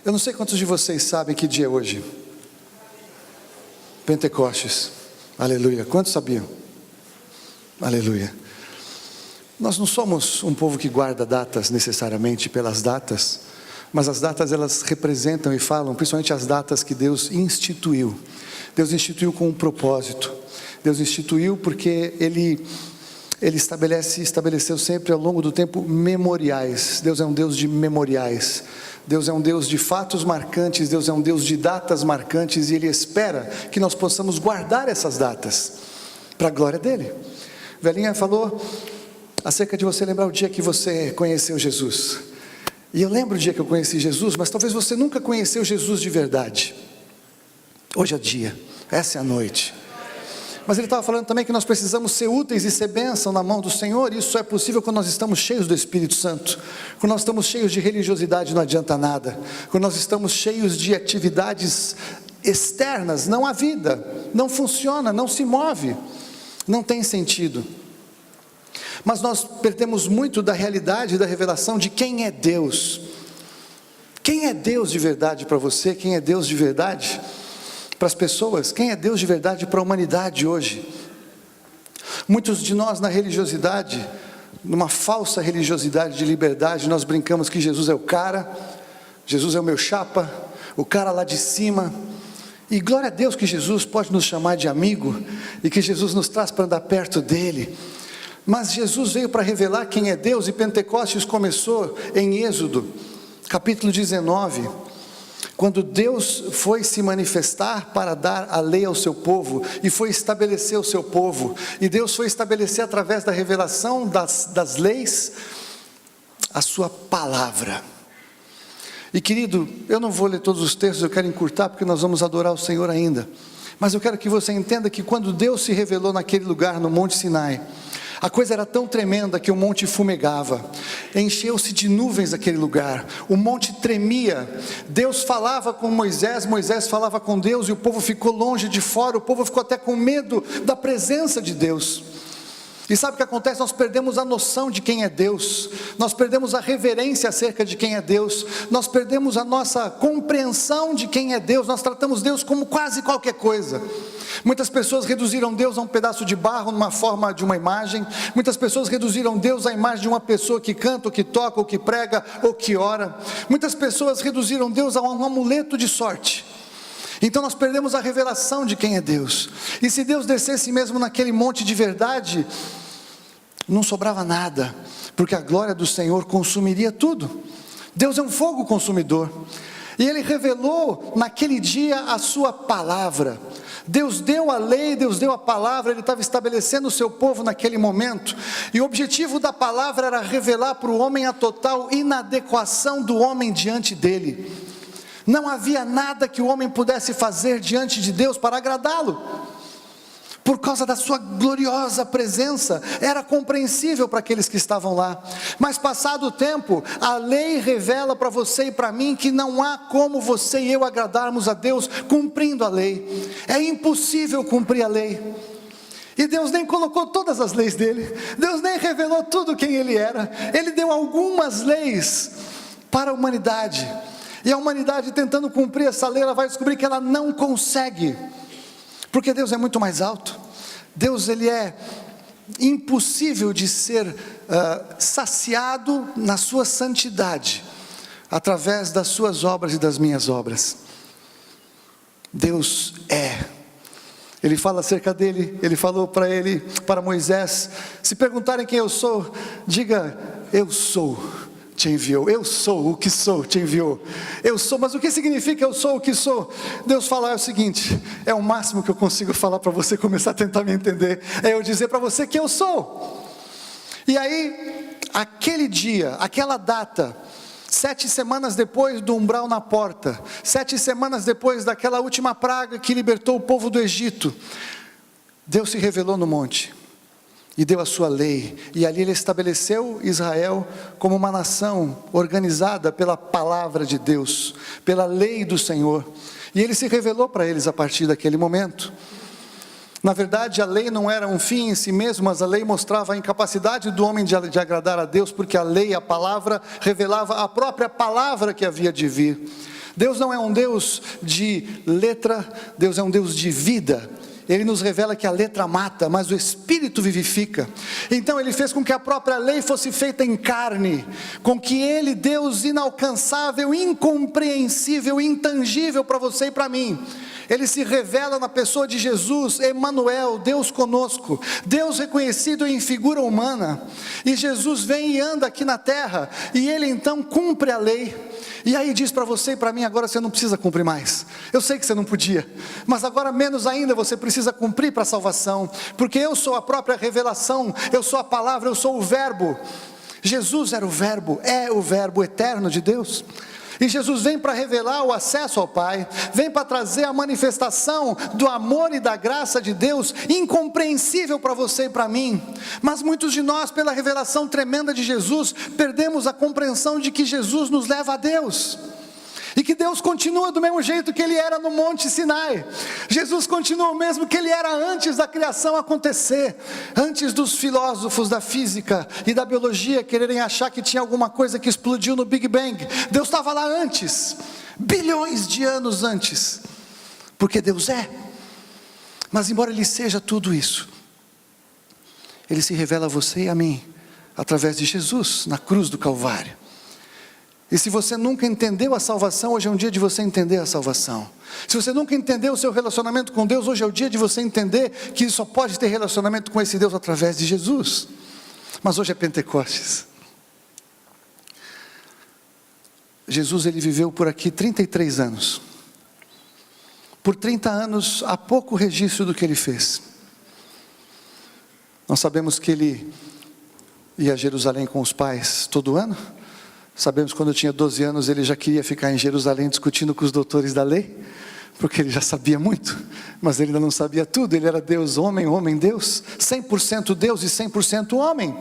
Eu não sei quantos de vocês sabem que dia é hoje. Pentecostes. Aleluia. Quantos sabiam? Aleluia. Nós não somos um povo que guarda datas necessariamente pelas datas, mas as datas elas representam e falam, principalmente as datas que Deus instituiu. Deus instituiu com um propósito. Deus instituiu porque Ele estabeleceu sempre ao longo do tempo memoriais. Deus é um Deus de memoriais. Deus é um Deus de fatos marcantes, Deus é um Deus de datas marcantes, e Ele espera que nós possamos guardar essas datas, para a glória dEle. Velhinha falou acerca de você lembrar o dia que você conheceu Jesus, e eu lembro o dia que eu conheci Jesus, mas talvez você nunca conheceu Jesus de verdade. Hoje é dia, essa é a noite. Mas ele estava falando também que nós precisamos ser úteis e ser bênção na mão do Senhor. E isso é possível quando nós estamos cheios do Espírito Santo. Quando nós estamos cheios de religiosidade não adianta nada. Quando nós estamos cheios de atividades externas, não há vida, não funciona, não se move, não tem sentido. Mas nós perdemos muito da realidade, da revelação de quem é Deus. Quem é Deus de verdade para você? Quem é Deus de verdade para as pessoas? Quem é Deus de verdade para a humanidade hoje? Muitos de nós na religiosidade, numa falsa religiosidade de liberdade, nós brincamos que Jesus é o cara, Jesus é o meu chapa, o cara lá de cima. E glória a Deus que Jesus pode nos chamar de amigo, e que Jesus nos traz para andar perto dele. Mas Jesus veio para revelar quem é Deus, e Pentecostes começou em Êxodo, capítulo 19, quando Deus foi se manifestar para dar a lei ao seu povo, e foi estabelecer o seu povo, e Deus foi estabelecer através da revelação das leis, a sua palavra. E querido, eu não vou ler todos os textos, eu quero encurtar, porque nós vamos adorar o Senhor ainda, mas eu quero que você entenda que quando Deus se revelou naquele lugar, no Monte Sinai, a coisa era tão tremenda que o monte fumegava, encheu-se de nuvens aquele lugar, o monte tremia, Deus falava com Moisés, Moisés falava com Deus, e o povo ficou longe de fora, o povo ficou até com medo da presença de Deus. E sabe o que acontece? Nós perdemos a noção de quem é Deus, nós perdemos a reverência acerca de quem é Deus, nós perdemos a nossa compreensão de quem é Deus, nós tratamos Deus como quase qualquer coisa. Muitas pessoas reduziram Deus a um pedaço de barro, numa forma de uma imagem. Muitas pessoas reduziram Deus à imagem de uma pessoa que canta, ou que toca, ou que prega, ou que ora. Muitas pessoas reduziram Deus a um amuleto de sorte. Então nós perdemos a revelação de quem é Deus. E se Deus descesse mesmo naquele monte de verdade, não sobrava nada, porque a glória do Senhor consumiria tudo. Deus é um fogo consumidor. E Ele revelou naquele dia a sua palavra. Deus deu a lei, Deus deu a palavra, Ele estava estabelecendo o seu povo naquele momento. E o objetivo da palavra era revelar para o homem a total inadequação do homem diante dele. Não havia nada que o homem pudesse fazer diante de Deus para agradá-lo. Por causa da sua gloriosa presença, era compreensível para aqueles que estavam lá. Mas passado o tempo, a lei revela para você e para mim que não há como você e eu agradarmos a Deus cumprindo a lei. É impossível cumprir a lei. E Deus nem colocou todas as leis dele, Deus nem revelou tudo quem Ele era. Ele deu algumas leis para a humanidade, e a humanidade tentando cumprir essa lei, ela vai descobrir que ela não consegue, porque Deus é muito mais alto. Deus, Ele é impossível de ser saciado na sua santidade, através das suas obras e das minhas obras. Deus é. Ele fala acerca dele, Ele falou para Moisés: se perguntarem quem eu sou, diga, eu sou, te enviou. Eu sou o que sou, te enviou. Eu sou, mas o que significa eu sou o que sou? Deus fala o seguinte, é o máximo que eu consigo falar para você começar a tentar me entender, é eu dizer para você que eu sou. E aí, aquele dia, aquela data, 7 semanas depois do umbral na porta, 7 semanas depois daquela última praga que libertou o povo do Egito, Deus se revelou no monte e deu a sua lei, e ali Ele estabeleceu Israel como uma nação organizada pela palavra de Deus, pela lei do Senhor, e Ele se revelou para eles a partir daquele momento. Na verdade, a lei não era um fim em si mesmo, mas a lei mostrava a incapacidade do homem de agradar a Deus, porque a lei, a palavra, revelava a própria palavra que havia de vir. Deus não é um Deus de letra, Deus é um Deus de vida. Ele nos revela que a letra mata, mas o Espírito vivifica. Então Ele fez com que a própria lei fosse feita em carne, com que Ele, Deus inalcançável, incompreensível, intangível para você e para mim, Ele se revela na pessoa de Jesus, Emanuel, Deus conosco, Deus reconhecido em figura humana. E Jesus vem e anda aqui na terra, e Ele então cumpre a lei. E aí diz para você e para mim: agora você não precisa cumprir mais. Eu sei que você não podia, mas agora menos ainda você precisa cumprir para a salvação, porque eu sou a própria revelação, eu sou a palavra, eu sou o verbo. Jesus era o verbo, é o verbo eterno de Deus. E Jesus vem para revelar o acesso ao Pai, vem para trazer a manifestação do amor e da graça de Deus, incompreensível para você e para mim. Mas muitos de nós, pela revelação tremenda de Jesus, perdemos a compreensão de que Jesus nos leva a Deus, e que Deus continua do mesmo jeito que Ele era no Monte Sinai. Jesus continua o mesmo que Ele era antes da criação acontecer, antes dos filósofos da física e da biologia quererem achar que tinha alguma coisa que explodiu no Big Bang. Deus estava lá antes, bilhões de anos antes, porque Deus é. Mas embora Ele seja tudo isso, Ele se revela a você e a mim, através de Jesus, na cruz do Calvário. E se você nunca entendeu a salvação, hoje é um dia de você entender a salvação. Se você nunca entendeu o seu relacionamento com Deus, hoje é o dia de você entender que só pode ter relacionamento com esse Deus através de Jesus. Mas hoje é Pentecostes. Jesus, Ele viveu por aqui 33 anos. Por 30 anos, há pouco registro do que Ele fez. Nós sabemos que Ele ia a Jerusalém com os pais todo ano. Sabemos que quando eu tinha 12 anos, Ele já queria ficar em Jerusalém discutindo com os doutores da lei, porque Ele já sabia muito, mas Ele ainda não sabia tudo. Ele era Deus, homem, homem, Deus, 100% Deus e 100% homem.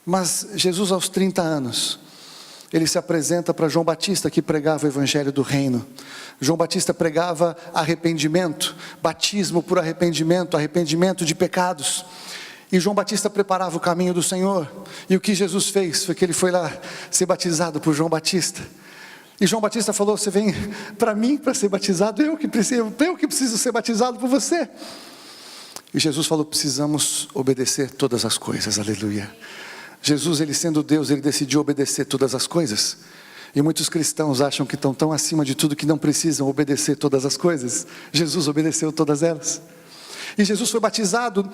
Mas Jesus, aos 30 anos, Ele se apresenta para João Batista, que pregava o Evangelho do Reino. João Batista pregava arrependimento, batismo por arrependimento, arrependimento de pecados. E João Batista preparava o caminho do Senhor. E o que Jesus fez foi que Ele foi lá ser batizado por João Batista. E João Batista falou: você vem para mim para ser batizado? Eu que preciso ser batizado por você. E Jesus falou: precisamos obedecer todas as coisas, aleluia. Jesus, Ele sendo Deus, Ele decidiu obedecer todas as coisas. E muitos cristãos acham que estão tão acima de tudo que não precisam obedecer todas as coisas. Jesus obedeceu todas elas. E Jesus foi batizado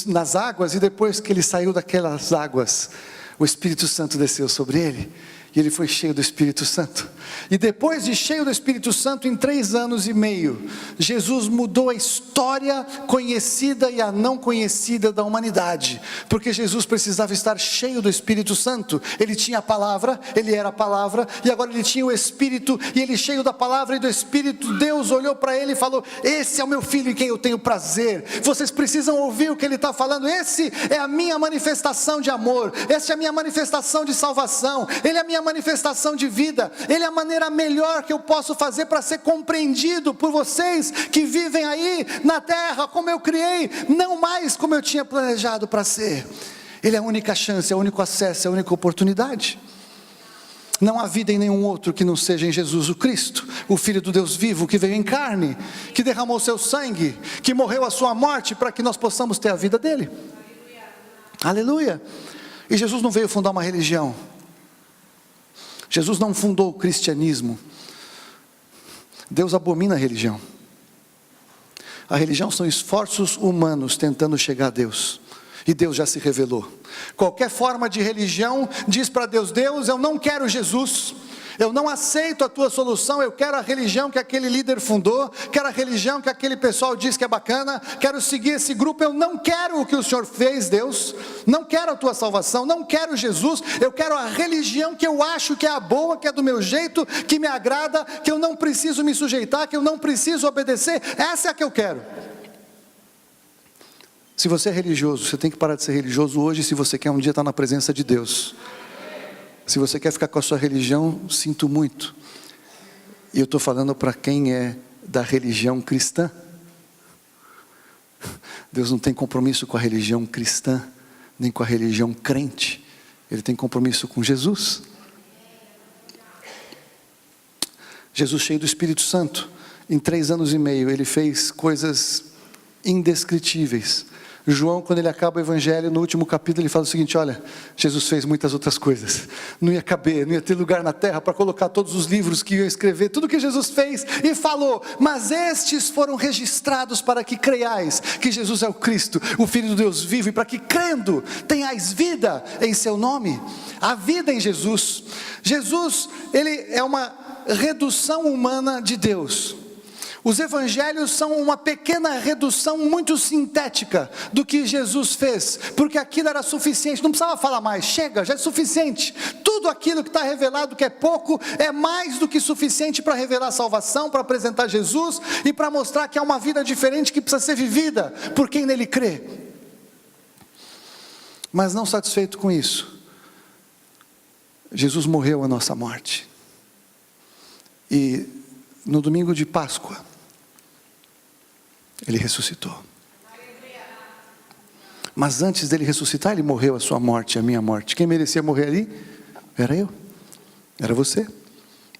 nas águas, e depois que Ele saiu daquelas águas, o Espírito Santo desceu sobre Ele, e Ele foi cheio do Espírito Santo. E depois de cheio do Espírito Santo, em 3 anos e meio, Jesus mudou a história conhecida e a não conhecida da humanidade, porque Jesus precisava estar cheio do Espírito Santo. Ele tinha a palavra, Ele era a palavra, e agora Ele tinha o Espírito, e Ele cheio da palavra e do Espírito, Deus olhou para Ele e falou: esse é o meu filho em quem eu tenho prazer. Vocês precisam ouvir o que Ele está falando. Esse é a minha manifestação de amor, essa é a minha manifestação de salvação, Ele é a minha manifestação de vida, Ele é a maneira melhor que eu posso fazer para ser compreendido por vocês que vivem aí na terra, como eu criei, não mais como eu tinha planejado para ser. Ele é a única chance, é o único acesso, é a única oportunidade. Não há vida em nenhum outro que não seja em Jesus o Cristo, o Filho do Deus vivo, que veio em carne, que derramou seu sangue, que morreu a sua morte para que nós possamos ter a vida dele. Aleluia. E Jesus não veio fundar uma religião. Jesus não fundou o cristianismo. Deus abomina a religião. A religião são esforços humanos tentando chegar a Deus. E Deus já se revelou. Qualquer forma de religião diz para Deus: Deus, eu não quero Jesus. Eu não aceito a tua solução, eu quero a religião que aquele líder fundou, quero a religião que aquele pessoal diz que é bacana, quero seguir esse grupo. Eu não quero o que o Senhor fez, Deus, não quero a tua salvação, não quero Jesus, eu quero a religião que eu acho que é a boa, que é do meu jeito, que me agrada, que eu não preciso me sujeitar, que eu não preciso obedecer. Essa é a que eu quero. Se você é religioso, você tem que parar de ser religioso hoje, se você quer um dia estar na presença de Deus. Se você quer ficar com a sua religião, sinto muito. E eu estou falando para quem é da religião cristã. Deus não tem compromisso com a religião cristã, nem com a religião crente. Ele tem compromisso com Jesus. Jesus, cheio do Espírito Santo, em 3 anos e meio, ele fez coisas indescritíveis. João, quando ele acaba o evangelho, no último capítulo, ele fala o seguinte: olha, Jesus fez muitas outras coisas, não ia caber, não ia ter lugar na terra para colocar todos os livros que iam escrever, tudo que Jesus fez e falou, mas estes foram registrados para que creiais que Jesus é o Cristo, o Filho do Deus vivo, e para que crendo tenhais vida em seu nome. A vida em Jesus. Jesus, ele é uma redução humana de Deus. Os evangelhos são uma pequena redução muito sintética do que Jesus fez, porque aquilo era suficiente, não precisava falar mais, chega, já é suficiente. Tudo aquilo que está revelado que é pouco, é mais do que suficiente para revelar a salvação, para apresentar Jesus e para mostrar que há uma vida diferente que precisa ser vivida por quem nele crê. Mas não satisfeito com isso, Jesus morreu a nossa morte, e no domingo de Páscoa, ele ressuscitou. Mas antes dele ressuscitar, ele morreu a sua morte, a minha morte. Quem merecia morrer ali? Era eu, era você.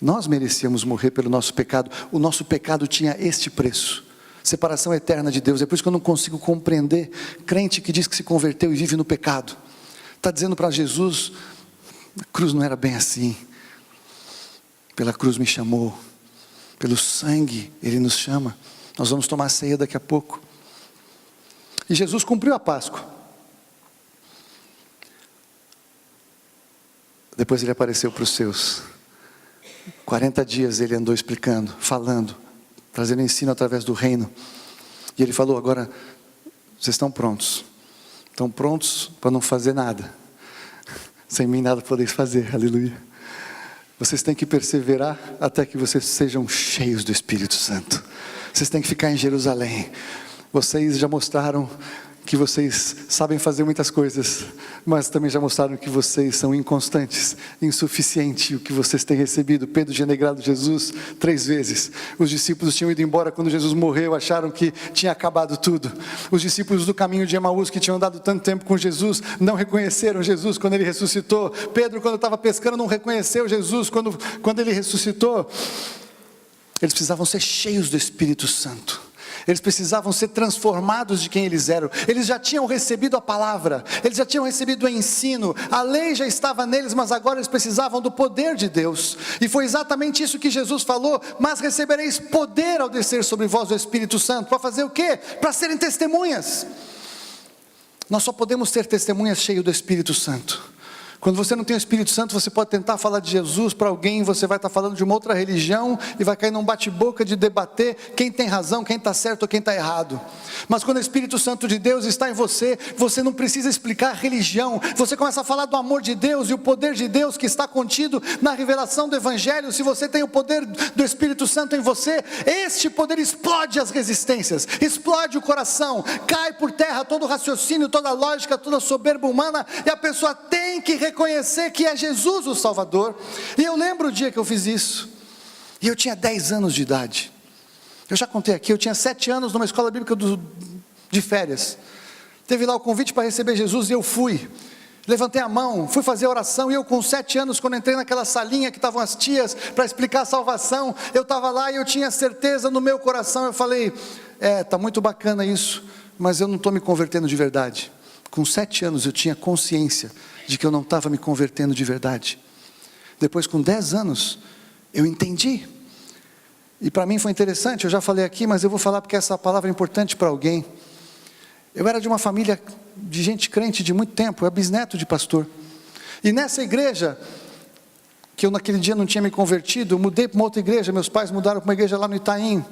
Nós merecíamos morrer pelo nosso pecado. O nosso pecado tinha este preço: separação eterna de Deus. É por isso que eu não consigo compreender crente que diz que se converteu e vive no pecado. Está dizendo para Jesus: a cruz não era bem assim. Pela cruz me chamou, pelo sangue ele nos chama. Nós vamos tomar a ceia daqui a pouco. E Jesus cumpriu a Páscoa. Depois ele apareceu para os seus. 40 dias ele andou explicando, falando, trazendo ensino através do reino. E ele falou: agora vocês estão prontos. Estão prontos para não fazer nada. Sem mim nada podeis fazer, aleluia. Vocês têm que perseverar até que vocês sejam cheios do Espírito Santo. Vocês têm que ficar em Jerusalém. Vocês já mostraram que vocês sabem fazer muitas coisas, mas também já mostraram que vocês são inconstantes, insuficiente o que vocês têm recebido. Pedro tinha negado Jesus 3 vezes. Os discípulos tinham ido embora quando Jesus morreu, acharam que tinha acabado tudo. Os discípulos do caminho de Emaús, que tinham andado tanto tempo com Jesus, não reconheceram Jesus quando ele ressuscitou. Pedro, quando estava pescando, não reconheceu Jesus quando ele ressuscitou. Eles precisavam ser cheios do Espírito Santo. Eles precisavam ser transformados de quem eles eram. Eles já tinham recebido a palavra, eles já tinham recebido o ensino, a lei já estava neles, mas agora eles precisavam do poder de Deus. E foi exatamente isso que Jesus falou: mas recebereis poder ao descer sobre vós o Espírito Santo. Para fazer o quê? Para serem testemunhas. Nós só podemos ser testemunhas cheios do Espírito Santo. Quando você não tem o Espírito Santo, você pode tentar falar de Jesus para alguém, você vai estar falando de uma outra religião, e vai cair num bate-boca de debater quem tem razão, quem está certo ou quem está errado. Mas quando o Espírito Santo de Deus está em você, você não precisa explicar religião, você começa a falar do amor de Deus e o poder de Deus que está contido na revelação do Evangelho. Se você tem o poder do Espírito Santo em você, este poder explode as resistências, explode o coração, cai por terra todo o raciocínio, toda a lógica, toda a soberba humana, e a pessoa tem que reconhecer que é Jesus o Salvador. E eu lembro o dia que eu fiz isso, e eu tinha 10 anos de idade. Eu já contei aqui, eu tinha 7 anos numa escola bíblica de férias. Teve lá o convite para receber Jesus e eu fui. Levantei a mão, fui fazer a oração, e eu com 7 anos, quando entrei naquela salinha que estavam as tias para explicar a salvação, eu estava lá e eu tinha certeza no meu coração. Eu falei: está muito bacana isso, mas eu não estou me convertendo de verdade. Com 7 anos eu tinha consciência de que eu não estava me convertendo de verdade. Depois, com 10 anos, eu entendi. E para mim foi interessante, eu já falei aqui, mas eu vou falar porque essa palavra é importante para alguém. Eu era de uma família de gente crente de muito tempo, eu era bisneto de pastor. E nessa igreja, que eu naquele dia não tinha me convertido, eu mudei para uma outra igreja, meus pais mudaram para uma igreja lá no Itaim,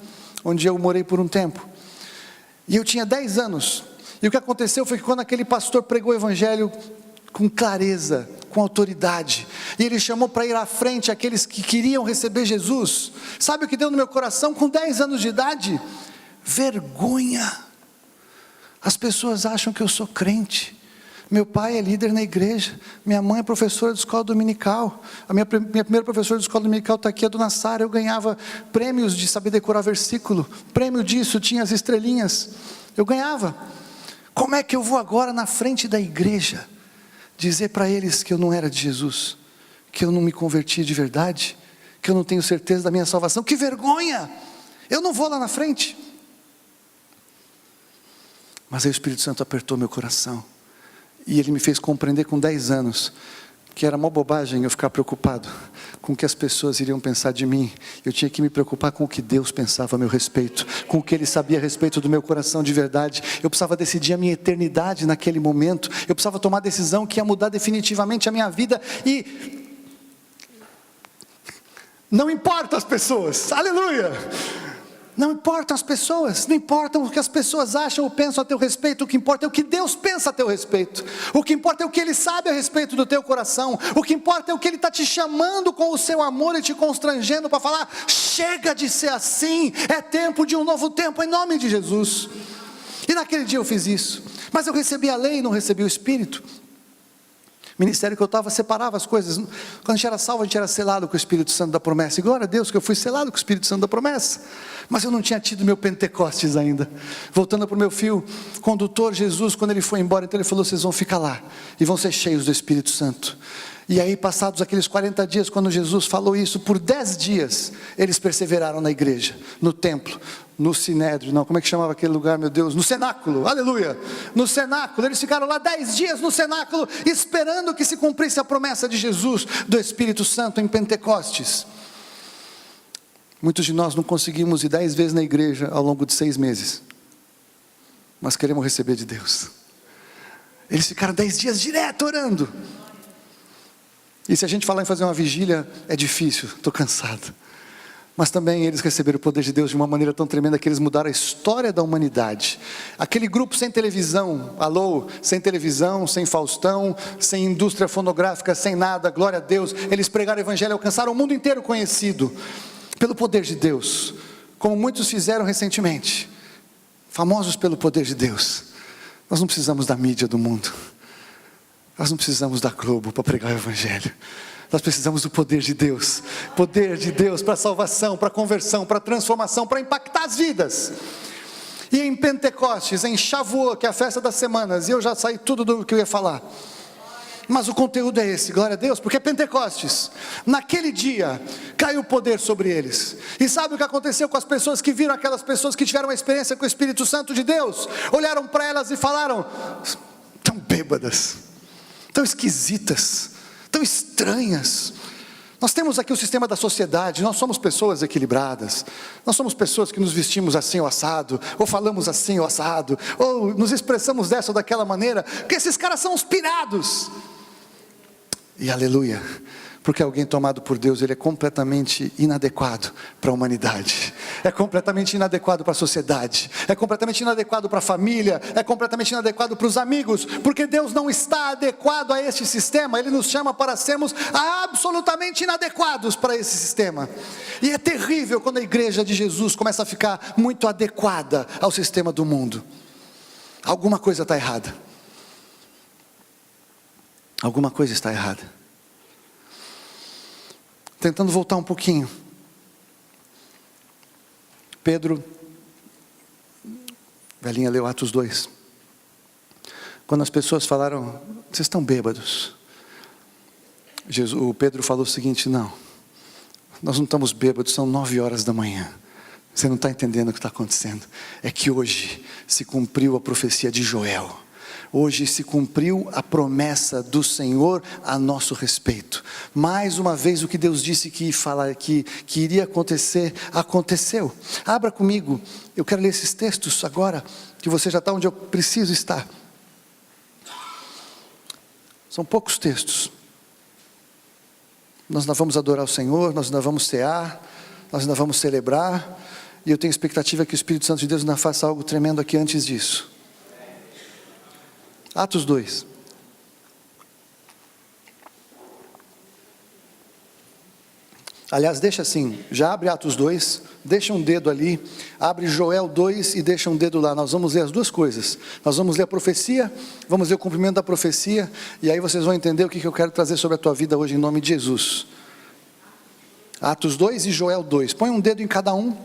onde eu morei por um tempo. E eu tinha 10 anos. E o que aconteceu foi que quando aquele pastor pregou o evangelho com clareza, com autoridade, e ele chamou para ir à frente aqueles que queriam receber Jesus, sabe o que deu no meu coração com 10 anos de idade? Vergonha. As pessoas acham que eu sou crente. Meu pai é líder na igreja, minha mãe é professora de escola dominical, a minha primeira professora de escola dominical está aqui, a dona Sara. Eu ganhava prêmios de saber decorar versículo, prêmio disso, tinha as estrelinhas, eu ganhava. Como é que eu vou agora na frente da igreja dizer para eles que eu não era de Jesus, que eu não me converti de verdade, que eu não tenho certeza da minha salvação. Que vergonha! Eu não vou lá na frente. Mas aí o Espírito Santo apertou meu coração, e Ele me fez compreender com 10 anos, que era uma bobagem eu ficar preocupado com o que as pessoas iriam pensar de mim. Eu tinha que me preocupar com o que Deus pensava a meu respeito, com o que Ele sabia a respeito do meu coração de verdade. Eu precisava decidir a minha eternidade naquele momento. Eu precisava tomar a decisão que ia mudar definitivamente a minha vida. E não importa as pessoas, aleluia! Não importam as pessoas, não importa o que as pessoas acham ou pensam a teu respeito. O que importa é o que Deus pensa a teu respeito. O que importa é o que Ele sabe a respeito do teu coração. O que importa é o que Ele está te chamando com o seu amor e te constrangendo para falar: chega de ser assim, é tempo de um novo tempo, em nome de Jesus. E naquele dia eu fiz isso, mas eu recebi a lei e não recebi o Espírito. O ministério que eu estava separava as coisas. Quando a gente era salvo, a gente era selado com o Espírito Santo da promessa. E glória a Deus que eu fui selado com o Espírito Santo da promessa. Mas eu não tinha tido meu Pentecostes ainda. Voltando para o meu fio condutor, Jesus, quando Ele foi embora, então Ele falou: vocês vão ficar lá e vão ser cheios do Espírito Santo. E aí, passados aqueles 40 dias, quando Jesus falou isso, por 10 dias, eles perseveraram na igreja, no templo, no sinédrio, não, como é que chamava aquele lugar, meu Deus? No cenáculo, aleluia, no cenáculo. Eles ficaram lá 10 dias no cenáculo, esperando que se cumprisse a promessa de Jesus, do Espírito Santo em Pentecostes. Muitos de nós não conseguimos ir 10 vezes na igreja ao longo de 6 meses, mas queremos receber de Deus. Eles ficaram 10 dias direto orando. E se a gente falar em fazer uma vigília, é difícil, estou cansado. Mas também eles receberam o poder de Deus de uma maneira tão tremenda que eles mudaram a história da humanidade. Aquele grupo sem televisão, alô, sem televisão, sem Faustão, sem indústria fonográfica, sem nada, glória a Deus. Eles pregaram o evangelho e alcançaram o mundo inteiro conhecido pelo poder de Deus, como muitos fizeram recentemente, famosos pelo poder de Deus. Nós não precisamos da mídia do mundo. Nós não precisamos da Globo para pregar o evangelho. Nós precisamos do poder de Deus. Poder de Deus para salvação, para conversão, para transformação, para impactar as vidas. E em Pentecostes, em Shavuot, que é a festa das semanas, e eu já saí tudo do que eu ia falar. Mas o conteúdo é esse, glória a Deus, porque é Pentecostes. Naquele dia, caiu o poder sobre eles. E sabe o que aconteceu com as pessoas que viram aquelas pessoas que tiveram uma experiência com o Espírito Santo de Deus? Olharam para elas e falaram: tão bêbadas, tão esquisitas, tão estranhas. Nós temos aqui o sistema da sociedade, nós somos pessoas equilibradas, nós somos pessoas que nos vestimos assim ou assado, ou falamos assim ou assado, ou nos expressamos dessa ou daquela maneira, porque esses caras são uns pirados. E aleluia, porque alguém tomado por Deus, ele é completamente inadequado para a humanidade, é completamente inadequado para a sociedade, é completamente inadequado para a família, é completamente inadequado para os amigos, porque Deus não está adequado a este sistema. Ele nos chama para sermos absolutamente inadequados para esse sistema. E é terrível quando a igreja de Jesus começa a ficar muito adequada ao sistema do mundo. Alguma coisa está errada. Alguma coisa está errada. Tentando voltar um pouquinho. Pedro, velhinha leu Atos 2. Quando as pessoas falaram: vocês estão bêbados. O Pedro falou o seguinte: não, nós não estamos bêbados, são 9 horas da manhã. Você não está entendendo o que está acontecendo. É que hoje se cumpriu a profecia de Joel. Hoje se cumpriu a promessa do Senhor a nosso respeito. Mais uma vez o que Deus disse que iria acontecer, aconteceu. Abra comigo, eu quero ler esses textos agora, que você já está onde eu preciso estar. São poucos textos. Nós ainda vamos adorar o Senhor, nós ainda vamos cear, nós ainda vamos celebrar, e eu tenho expectativa que o Espírito Santo de Deus ainda faça algo tremendo aqui antes disso. Atos 2. Aliás, deixa assim, já abre Atos 2, deixa um dedo ali, abre Joel 2 e deixa um dedo lá. Nós vamos ler as duas coisas. Nós vamos ler a profecia, vamos ler o cumprimento da profecia, e aí vocês vão entender o que eu quero trazer sobre a tua vida hoje em nome de Jesus. Atos 2 e Joel 2. Põe um dedo em cada um.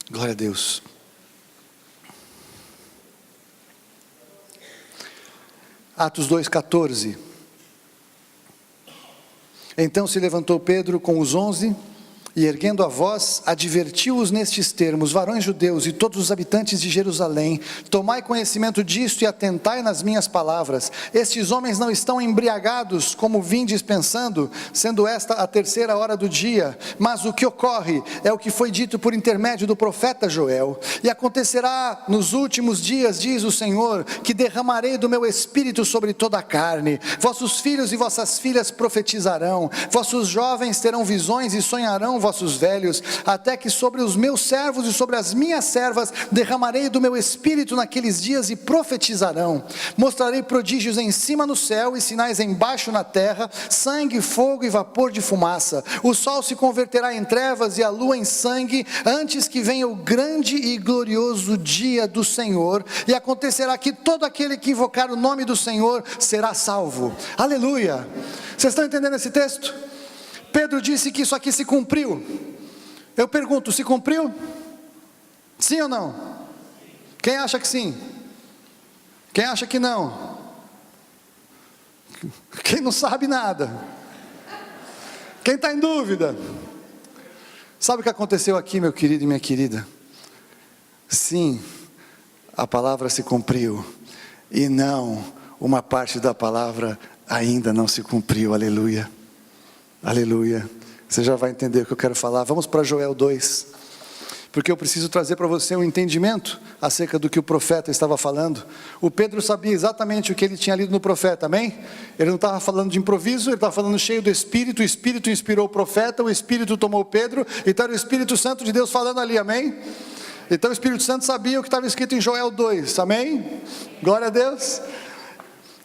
Glória a Deus. Atos 2,14. Então se levantou Pedro com os 11, e erguendo a voz, advertiu-os nestes termos: varões judeus e todos os habitantes de Jerusalém, tomai conhecimento disto e atentai nas minhas palavras. Estes homens não estão embriagados, como vindes pensando, sendo esta a 3ª hora do dia, mas o que ocorre é o que foi dito por intermédio do profeta Joel. E acontecerá nos últimos dias, diz o Senhor, que derramarei do meu espírito sobre toda a carne. Vossos filhos e vossas filhas profetizarão, vossos jovens terão visões e sonharão vossos velhos, até que sobre os meus servos e sobre as minhas servas derramarei do meu espírito naqueles dias e profetizarão. Mostrarei prodígios em cima no céu e sinais embaixo na terra, sangue, fogo e vapor de fumaça. O sol se converterá em trevas e a lua em sangue, antes que venha o grande e glorioso dia do Senhor, e acontecerá que todo aquele que invocar o nome do Senhor será salvo. Aleluia! Vocês estão entendendo esse texto? Pedro disse que isso aqui se cumpriu. Eu pergunto, se cumpriu? Sim ou não? Quem acha que sim? Quem acha que não? Quem não sabe nada? Quem está em dúvida? Sabe o que aconteceu aqui, meu querido e minha querida? Sim, a palavra se cumpriu, e não, uma parte da palavra ainda não se cumpriu. Aleluia. Aleluia, você já vai entender o que eu quero falar. Vamos para Joel 2, porque eu preciso trazer para você um entendimento acerca do que o profeta estava falando. O Pedro sabia exatamente o que ele tinha lido no profeta, amém? Ele não estava falando de improviso, ele estava falando cheio do Espírito. O Espírito inspirou o profeta, o Espírito tomou Pedro, então era o Espírito Santo de Deus falando ali, amém? Então o Espírito Santo sabia o que estava escrito em Joel 2, amém? Glória a Deus.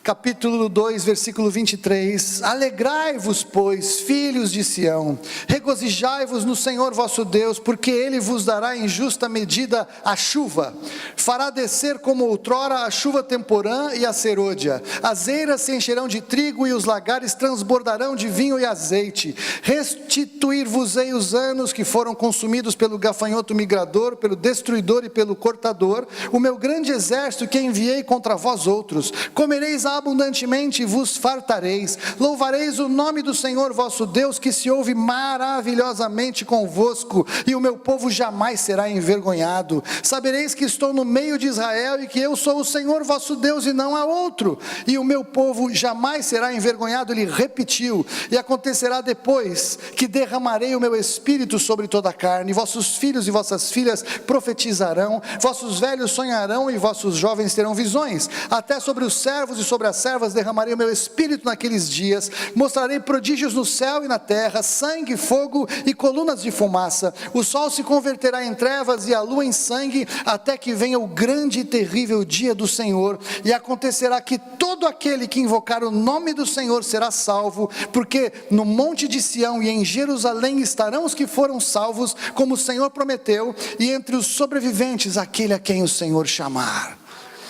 Capítulo 2, versículo 23, alegrai-vos, pois, filhos de Sião, regozijai-vos no Senhor vosso Deus, porque Ele vos dará em justa medida a chuva, fará descer como outrora a chuva temporã e a serôdia, as eiras se encherão de trigo e os lagares transbordarão de vinho e azeite, restituir-vos-ei os anos que foram consumidos pelo gafanhoto migrador, pelo destruidor e pelo cortador, o meu grande exército que enviei contra vós outros, comereis abundantemente e vos fartareis, louvareis o nome do Senhor vosso Deus, que se ouve maravilhosamente convosco, e o meu povo jamais será envergonhado. Sabereis que estou no meio de Israel, e que eu sou o Senhor vosso Deus e não há outro, e o meu povo jamais será envergonhado. Ele repetiu, e acontecerá depois, que derramarei o meu espírito sobre toda a carne, vossos filhos e vossas filhas profetizarão, vossos velhos sonharão, e vossos jovens terão visões, até sobre os servos e sobre as servas derramarei o meu espírito naqueles dias, mostrarei prodígios no céu e na terra, sangue, fogo e colunas de fumaça, o sol se converterá em trevas e a lua em sangue, até que venha o grande e terrível dia do Senhor, e acontecerá que todo aquele que invocar o nome do Senhor será salvo, porque no monte de Sião e em Jerusalém estarão os que foram salvos, como o Senhor prometeu, e entre os sobreviventes aquele a quem o Senhor chamar.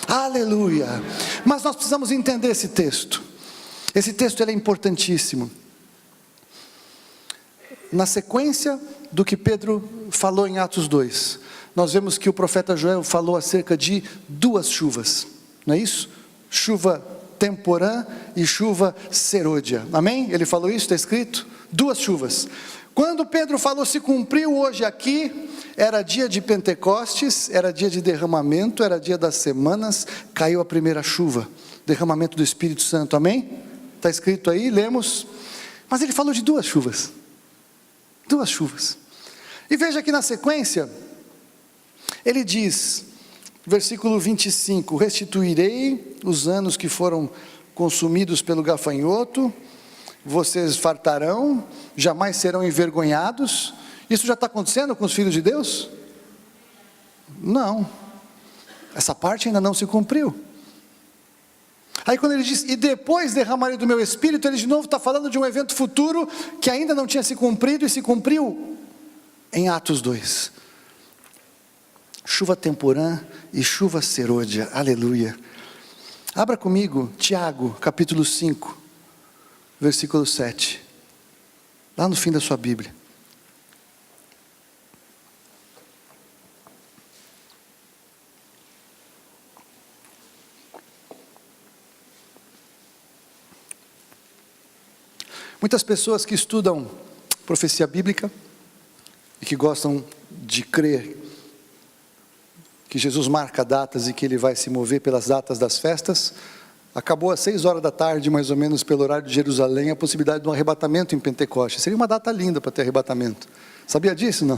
Aleluia. Mas nós precisamos entender esse texto. Esse texto ele é importantíssimo. Na sequência do que Pedro falou em Atos 2, nós vemos que o profeta Joel falou acerca de 2 chuvas, não é isso? Chuva temporã e chuva serôdia, amém? Ele falou isso, está escrito? 2 chuvas. Quando Pedro falou se cumpriu hoje aqui, era dia de Pentecostes, era dia de derramamento, era dia das semanas, caiu a primeira chuva, derramamento do Espírito Santo, amém? Está escrito aí, lemos, mas ele falou de 2 chuvas, 2 chuvas, e veja que na sequência, ele diz, versículo 25, restituirei os anos que foram consumidos pelo gafanhoto, vocês fartarão, jamais serão envergonhados. Isso já está acontecendo com os filhos de Deus? Não, essa parte ainda não se cumpriu. Aí quando ele diz, e depois derramarei do meu espírito, ele de novo está falando de um evento futuro, que ainda não tinha se cumprido, e se cumpriu em Atos 2, chuva temporã e chuva serôdia, aleluia. Abra comigo, Tiago, capítulo 5, versículo 7, lá no fim da sua Bíblia. Muitas pessoas que estudam profecia bíblica e que gostam de crer que Jesus marca datas e que Ele vai se mover pelas datas das festas, acabou às 6 horas da tarde, mais ou menos pelo horário de Jerusalém, a possibilidade de um arrebatamento em Pentecostes. Seria uma data linda para ter arrebatamento. Sabia disso? Não.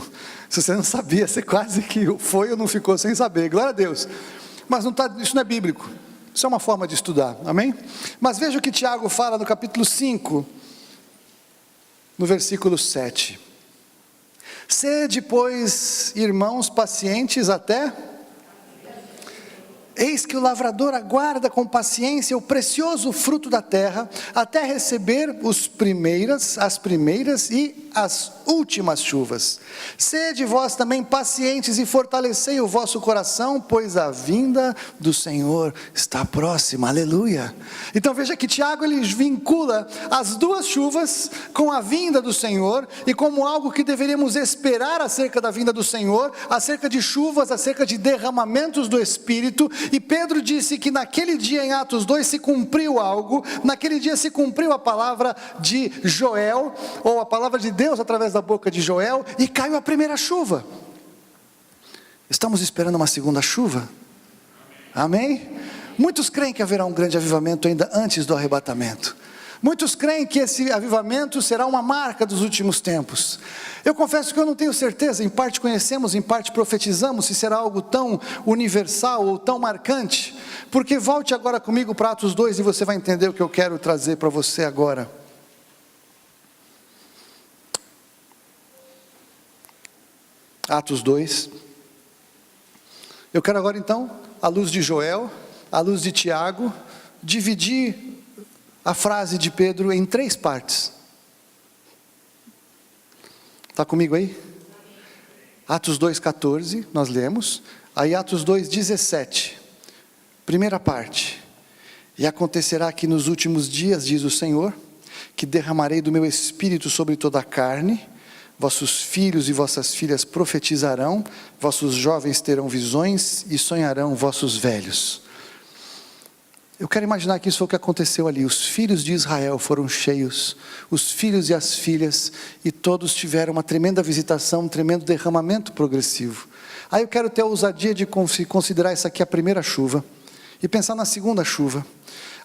Se você não sabia, você quase que foi ou não ficou sem saber. Glória a Deus. Mas não tá, isso não é bíblico. Isso é uma forma de estudar. Amém? Mas veja o que Tiago fala no capítulo 5, no versículo 7. Sede, pois, irmãos, pacientes até... Eis que o lavrador aguarda com paciência o precioso fruto da terra, até receber as primeiras e as últimas chuvas. Sede vós também pacientes e fortalecei o vosso coração, pois a vinda do Senhor está próxima. Aleluia. Então veja que Tiago, ele vincula as duas chuvas com a vinda do Senhor, e como algo que deveríamos esperar acerca da vinda do Senhor, acerca de chuvas, acerca de derramamentos do Espírito. E Pedro disse que naquele dia em Atos 2 se cumpriu algo, naquele dia se cumpriu a palavra de Joel, ou a palavra de Deus através da boca de Joel, e caiu a primeira chuva. Estamos esperando uma segunda chuva? Amém? Muitos creem que haverá um grande avivamento ainda antes do arrebatamento. Muitos creem que esse avivamento será uma marca dos últimos tempos. Eu confesso que eu não tenho certeza, em parte conhecemos, em parte profetizamos, se será algo tão universal ou tão marcante, porque volte agora comigo para Atos 2 e você vai entender o que eu quero trazer para você agora. Atos 2. Eu quero agora então, à luz de Joel, à luz de Tiago, dividir a frase de Pedro em 3 partes. Está comigo aí? Atos 2,14, nós lemos. Aí Atos 2,17. Primeira parte. E acontecerá que nos últimos dias, diz o Senhor, que derramarei do meu espírito sobre toda a carne. Vossos filhos e vossas filhas profetizarão, vossos jovens terão visões e sonharão vossos velhos. Eu quero imaginar que isso foi o que aconteceu ali. Os filhos de Israel foram cheios, os filhos e as filhas, e todos tiveram uma tremenda visitação, um tremendo derramamento progressivo. Aí eu quero ter a ousadia de considerar essa aqui a primeira chuva, e pensar na segunda chuva.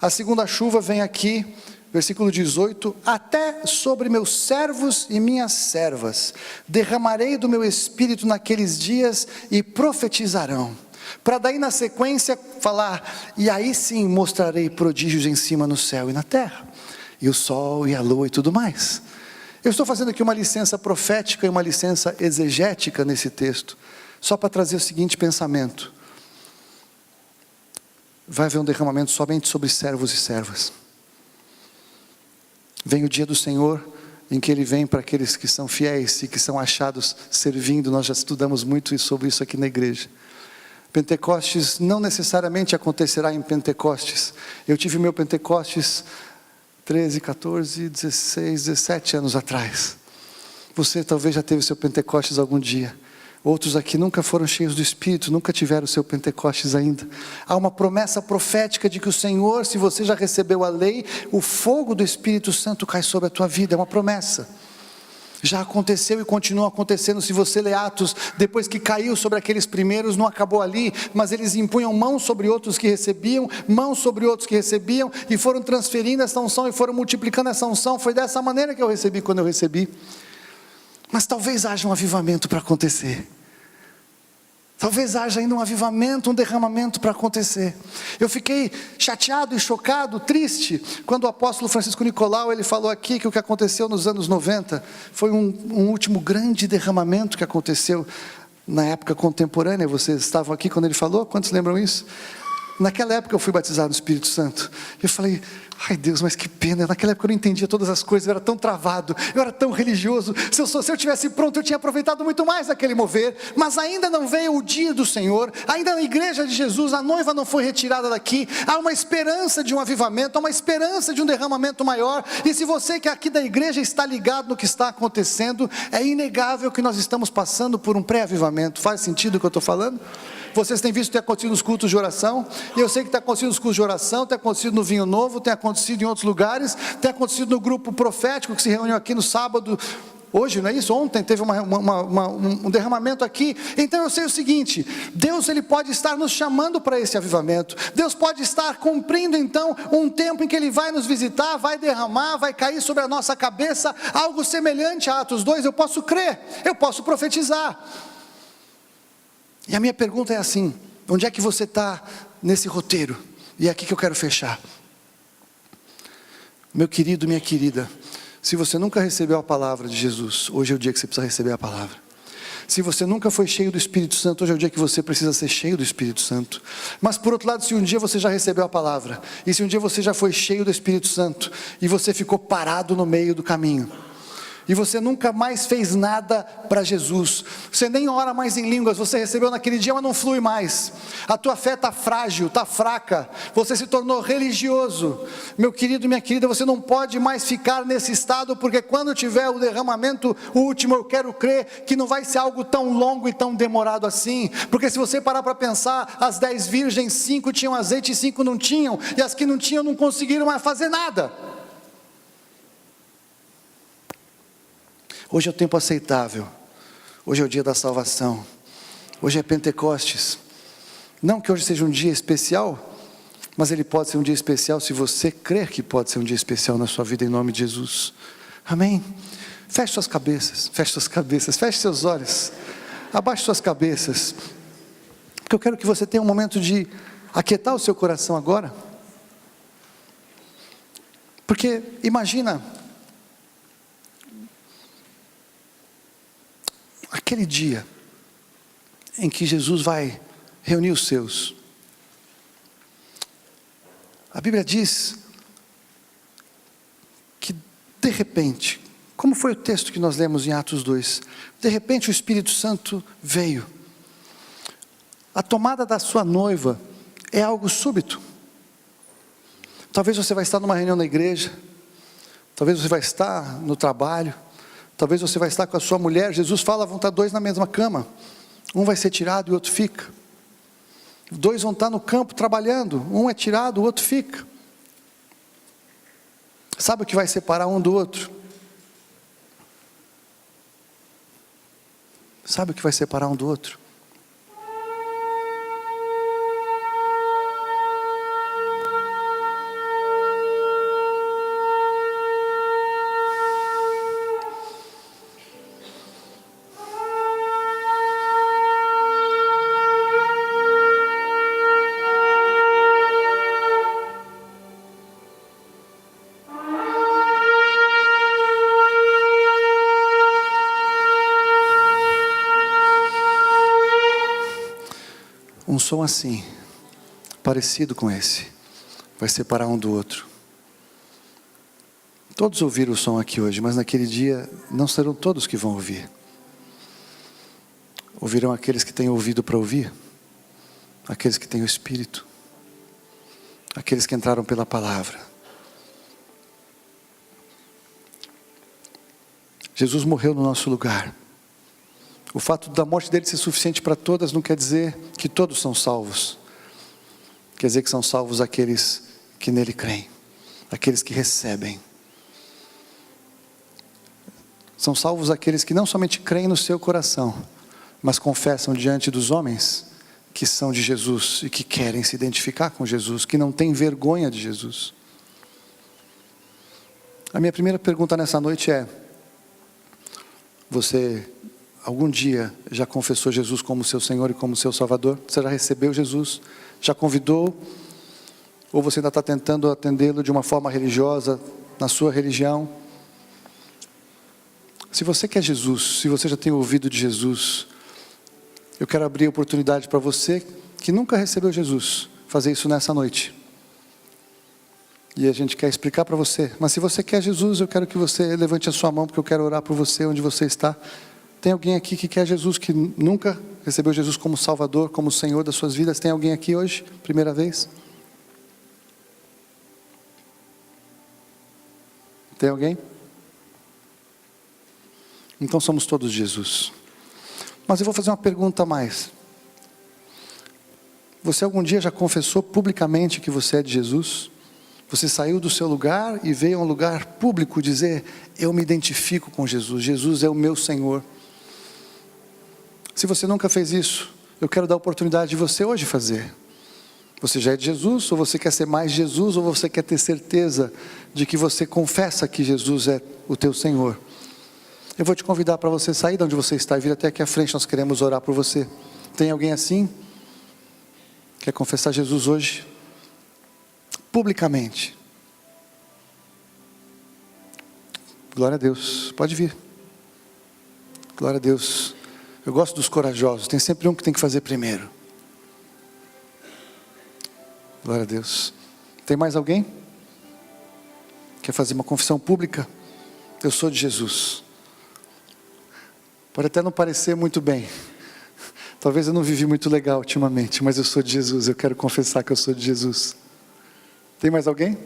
A segunda chuva vem aqui, versículo 18, até sobre meus servos e minhas servas, derramarei do meu espírito naqueles dias e profetizarão. Para daí na sequência falar, e aí sim mostrarei prodígios em cima no céu e na terra, e o sol e a lua e tudo mais. Eu estou fazendo aqui uma licença profética e uma licença exegética nesse texto, só para trazer o seguinte pensamento: vai haver um derramamento somente sobre servos e servas. Vem o dia do Senhor, em que Ele vem para aqueles que são fiéis e que são achados servindo. Nós já estudamos muito sobre isso aqui na igreja. Pentecostes não necessariamente acontecerá em Pentecostes. Eu tive meu Pentecostes 13, 14, 16, 17 anos atrás. Você talvez já teve seu Pentecostes algum dia. Outros aqui nunca foram cheios do Espírito, nunca tiveram o seu Pentecostes ainda. Há uma promessa profética de que o Senhor, se você já recebeu a lei, o fogo do Espírito Santo cai sobre a tua vida. É uma promessa. Já aconteceu e continua acontecendo. Se você lê Atos, depois que caiu sobre aqueles primeiros, não acabou ali, mas eles impunham mãos sobre outros que recebiam, mãos sobre outros que recebiam, e foram transferindo essa unção, e foram multiplicando essa unção. Foi dessa maneira que eu recebi quando eu recebi. Mas talvez haja um avivamento para acontecer. Talvez haja ainda um avivamento, um derramamento para acontecer. Eu fiquei chateado e chocado, triste, quando o apóstolo Francisco Nicolau, ele falou aqui que o que aconteceu nos anos 90 foi um último grande derramamento que aconteceu na época contemporânea. Vocês estavam aqui quando ele falou? Quantos lembram isso? Naquela época eu fui batizado no Espírito Santo. Eu falei, ai Deus, mas que pena. Naquela época eu não entendia todas as coisas, eu era tão travado, eu era tão religioso. Se eu tivesse pronto, eu tinha aproveitado muito mais aquele mover. Mas ainda não veio o dia do Senhor, ainda na igreja de Jesus, a noiva não foi retirada daqui. Há uma esperança de um avivamento, há uma esperança de um derramamento maior. E se você que é aqui da igreja está ligado no que está acontecendo, é inegável que nós estamos passando por um pré-avivamento. Faz sentido o que eu estou falando? Vocês têm visto que tem acontecido nos cultos de oração, e eu sei que tem acontecido nos cultos de oração, tem acontecido no Vinho Novo, tem acontecido acontecido em outros lugares, tem acontecido no grupo profético que se reuniu aqui no sábado. Hoje, não é isso? Ontem teve um derramamento aqui. Então eu sei o seguinte: Deus, Ele pode estar nos chamando para esse avivamento. Deus pode estar cumprindo então um tempo em que Ele vai nos visitar, vai derramar, vai cair sobre a nossa cabeça algo semelhante a Atos 2. Eu posso crer, eu posso profetizar. E a minha pergunta é assim: onde é que você está nesse roteiro? E é aqui que eu quero fechar. Meu querido, minha querida, se você nunca recebeu a palavra de Jesus, hoje é o dia que você precisa receber a palavra. Se você nunca foi cheio do Espírito Santo, hoje é o dia que você precisa ser cheio do Espírito Santo. Mas por outro lado, se um dia você já recebeu a palavra, e se um dia você já foi cheio do Espírito Santo, e você ficou parado no meio do caminho, e você nunca mais fez nada para Jesus, você nem ora mais em línguas, você recebeu naquele dia, mas não flui mais, a tua fé está frágil, está fraca, você se tornou religioso, meu querido, minha querida, você não pode mais ficar nesse estado, porque quando tiver o derramamento último, eu quero crer que não vai ser algo tão longo e tão demorado assim, porque se você parar para pensar, as 10 virgens, 5 tinham azeite e 5 não tinham, e as que não tinham não conseguiram mais fazer nada. Hoje é o tempo aceitável, hoje é o dia da salvação, hoje é Pentecostes. Não que hoje seja um dia especial, mas ele pode ser um dia especial se você crer que pode ser um dia especial na sua vida, em nome de Jesus. Amém? Feche suas cabeças, feche seus olhos, abaixe suas cabeças, porque eu quero que você tenha um momento de aquietar o seu coração agora. Porque imagina aquele dia em que Jesus vai reunir os seus. A Bíblia diz que de repente, como foi o texto que nós lemos em Atos 2, de repente o Espírito Santo veio. A tomada da sua noiva é algo súbito. Talvez você vai estar numa reunião na igreja, talvez você vai estar no trabalho, talvez você vai estar com a sua mulher. Jesus fala, vão estar 2 na mesma cama, um vai ser tirado e o outro fica. 2 vão estar no campo trabalhando, um é tirado, o outro fica. Sabe o que vai separar um do outro? Sabe o que vai separar um do outro? Um som assim, parecido com esse, vai separar um do outro. Todos ouviram o som aqui hoje, mas naquele dia não serão todos que vão ouvir. Ouvirão aqueles que têm ouvido para ouvir, aqueles que têm o Espírito, aqueles que entraram pela palavra. Jesus morreu no nosso lugar. O fato da morte dele ser suficiente para todas não quer dizer que todos são salvos. Quer dizer que são salvos aqueles que nele creem, aqueles que recebem. São salvos aqueles que não somente creem no seu coração, mas confessam diante dos homens que são de Jesus e que querem se identificar com Jesus, que não têm vergonha de Jesus. A minha primeira pergunta nessa noite é: você algum dia já confessou Jesus como seu Senhor e como seu Salvador? Você já recebeu Jesus? Já convidou? Ou você ainda está tentando atendê-lo de uma forma religiosa, na sua religião? Se você quer Jesus, se você já tem ouvido de Jesus, eu quero abrir a oportunidade para você que nunca recebeu Jesus, fazer isso nessa noite. E a gente quer explicar para você. Mas se você quer Jesus, eu quero que você levante a sua mão, porque eu quero orar por você onde você está. Tem alguém aqui que quer Jesus, que nunca recebeu Jesus como Salvador, como Senhor das suas vidas? Tem alguém aqui hoje, primeira vez? Tem alguém? Então somos todos Jesus. Mas eu vou fazer uma pergunta a mais. Você algum dia já confessou publicamente que você é de Jesus? Você saiu do seu lugar e veio a um lugar público dizer: eu me identifico com Jesus, Jesus é o meu Senhor. Se você nunca fez isso, eu quero dar a oportunidade de você hoje fazer. Você já é de Jesus, ou você quer ser mais Jesus, ou você quer ter certeza de que você confessa que Jesus é o teu Senhor? Eu vou te convidar para você sair de onde você está e vir até aqui à frente, nós queremos orar por você. Tem alguém assim? Quer confessar Jesus hoje? Publicamente. Glória a Deus, pode vir. Glória a Deus. Eu gosto dos corajosos, tem sempre um que tem que fazer primeiro. Glória a Deus. Tem mais alguém? Quer fazer uma confissão pública? Eu sou de Jesus. Pode até não parecer muito bem. Talvez eu não vivi muito legal ultimamente, mas eu sou de Jesus. Eu quero confessar que eu sou de Jesus. Tem mais alguém?